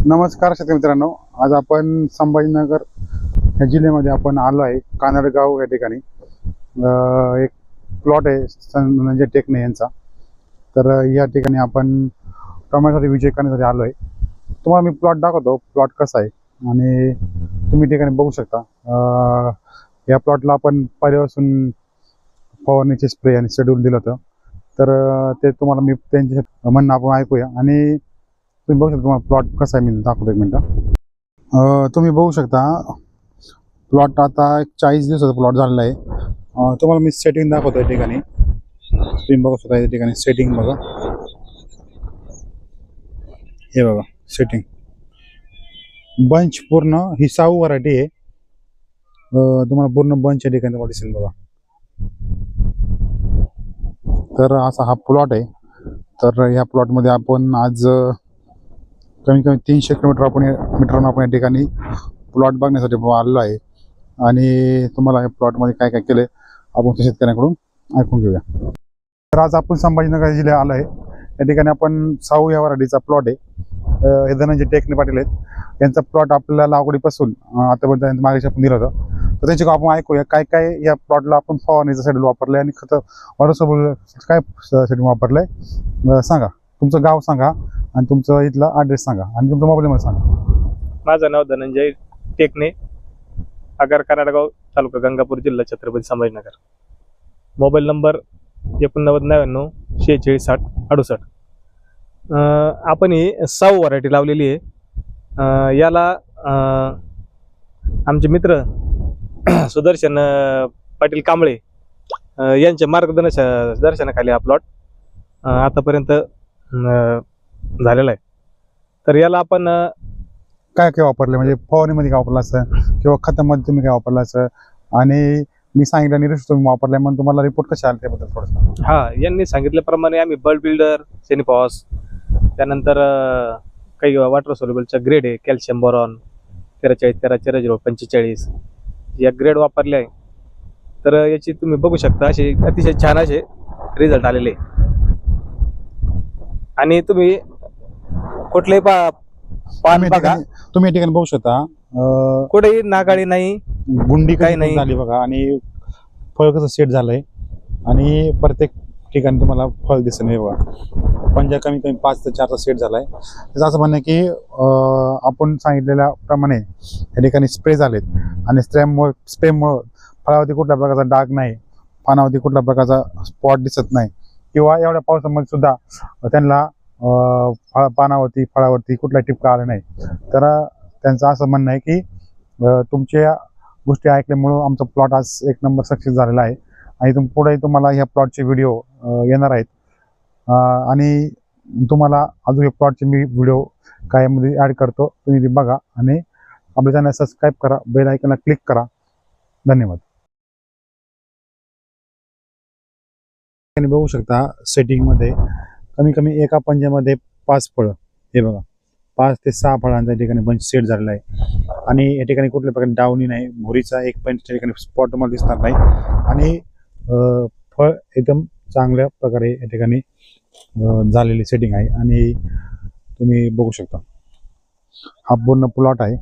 नमस्कार शेतकरी मित्रांनो, आज आपण संभाजीनगर या जिल्ह्यामध्ये आपण आलो आहे. कानडगाव या ठिकाणी एक प्लॉट आहे संजय टेकणे यांचा. तर या ठिकाणी आपण टोमॅटोसाठी विजय करण्यासाठी आलो आहे. तुम्हाला मी प्लॉट दाखवतो, प्लॉट कसा आहे आणि तुम्ही ठिकाणी बघू शकता. या प्लॉटला आपण पहिल्यापासून फवारणीचे स्प्रे आणि शेड्यूल दिलं होतं. तर ते तुम्हाला मी त्यांचे म्हणणं आपण ऐकूया आणि तुम्ही बघू शकता. तुम्हाला प्लॉट कसा आहे मी दाखवतो, एक मिनटं. तुम्ही बघू शकता प्लॉट आता 40 दिवसाचा प्लॉट झालेला आहे. तुम्हाला मी सेटिंग दाखवतो या ठिकाणी. तुम्ही बघू शकता या ठिकाणी सेटिंग बघा. हे बघा सेटिंग, बंच पूर्ण ही 6 व्हरायटी आहे. तुम्हाला पूर्ण बंच या ठिकाणी तुम्हाला दिसेल बघा. तर असा हा प्लॉट आहे. तर या प्लॉटमध्ये आपण आज कमी कमी 300 किलोमीटर आपण या ठिकाणी प्लॉट बघण्यासाठी आलेलो आहे. आणि तुम्हाला या प्लॉटमध्ये काय काय केलं आपण शेतकऱ्यांकडून ऐकून घेऊया. तर आज आपण संभाजीनगर जिल्ह्यात आलो आहे. या ठिकाणी आपण साऊ या व्हरायटीचा प्लॉट आहे. हे धनंजय टेकणे पाटील आहेत. यांचा प्लॉट आपल्याला लागवडीपासून आतापर्यंत मागे आपण दिलं होतं. तर त्याच्याकडे आपण ऐकूया काय काय या प्लॉटला आपण फवारणीचं शेड्यूल वापरलं आणि खतं वाढवण्यासोबत काय शेड्यूल वापरलंय सांगा. तुमचं गाव सांगा आणि तुमचं इथला ॲड्रेस सांगा आणि तुमचा मोबाईल नंबर सांगा. माझं नाव धनंजय टेकणे, आगार कानडगाव, तालुका गंगापूर, जिल्हा छत्रपती संभाजीनगर. Mobile number 89 46 60 68. आपण ही 6 व्हरायटी लावलेली आहे. याला आमचे मित्र सुदर्शन पाटील कांबळे यांच्या मार्गदर्शनाखाली हा प्लॉट आतापर्यंत झालेला आहे. तर याला आपण काय काय वापरलं, म्हणजे फवारणीमध्ये काय वापरलं असं किंवा खतामध्ये तुम्ही काय वापरलं असं, आणि मी सांगितलं निरीक्षण तुम्ही वापरलाय म्हणून तुम्हाला रिपोर्ट कसे आले त्याबद्दल थोडंसं. यांनी सांगितल्याप्रमाणे आम्ही बल्ड बिल्डर, सेनिपॉस, त्यानंतर काही वॉटर सोल्युबलच्या ग्रेड आहे, कॅल्शियम बोरॉन 43 13 0 45 या ग्रेड वापरले आहे. तर याची तुम्ही बघू शकता असे अतिशय छान असे रिझल्ट आलेले. आणि तुम्ही कुठलेही पान बघा, तुम्ही या ठिकाणी बघू शकता कुठेही नागाळी नाही, गुंडी काही नाही झाली बघा. आणि फळ कसं सेट झालंय आणि प्रत्येक ठिकाणी तुम्हाला फळ दिसत नाही बघा. पंजा कमी कमी 5 ते 4चा सेट झालाय. त्याचं असं म्हणणं की आपण सांगितलेल्या प्रमाणे या ठिकाणी स्प्रे झालेत आणि स्प्रेमुळं फळावरती कुठल्या प्रकारचा डाग नाही, पानावरती कुठल्या प्रकारचा स्पॉट दिसत नाही किंवा एवढ्या पावसामध्ये सुद्धा त्यांना पानावरती फळावरती कुठला टिपका आला नाही. तर त्यांचं असं म्हणणं आहे की तुमच्या गोष्टी ऐकल्यामुळं आमचा प्लॉट आज 1 नंबर सक्सेस झालेला आहे. आणि इथून पुढेही तुम्हाला ह्या प्लॉटचे व्हिडिओ येणार आहेत. आणि तुम्हाला अजून या प्लॉटचे मी व्हिडिओ कायमध्ये ॲड करतो, तुम्ही ते बघा आणि आपल्या चॅनल सबस्क्राईब करा, बेल आयकॉनला क्लिक करा. धन्यवाद. बघू शकता सेटिंगमध्ये कमी कमी एका पंजामध्ये 5 फळं, हे बघा 5 ते 6 फळांचा या ठिकाणी बंच सेट झालेला आहे. आणि या ठिकाणी कुठल्या प्रकारे डावणी नाही, भुरीचा एक पण त्या ठिकाणी स्पॉट तुम्हाला दिसणार नाही. आणि फळ एकदम चांगल्या प्रकारे या ठिकाणी झालेली सेटिंग आहे. आणि तुम्ही बघू शकता हा पूर्ण प्लॉट आहे.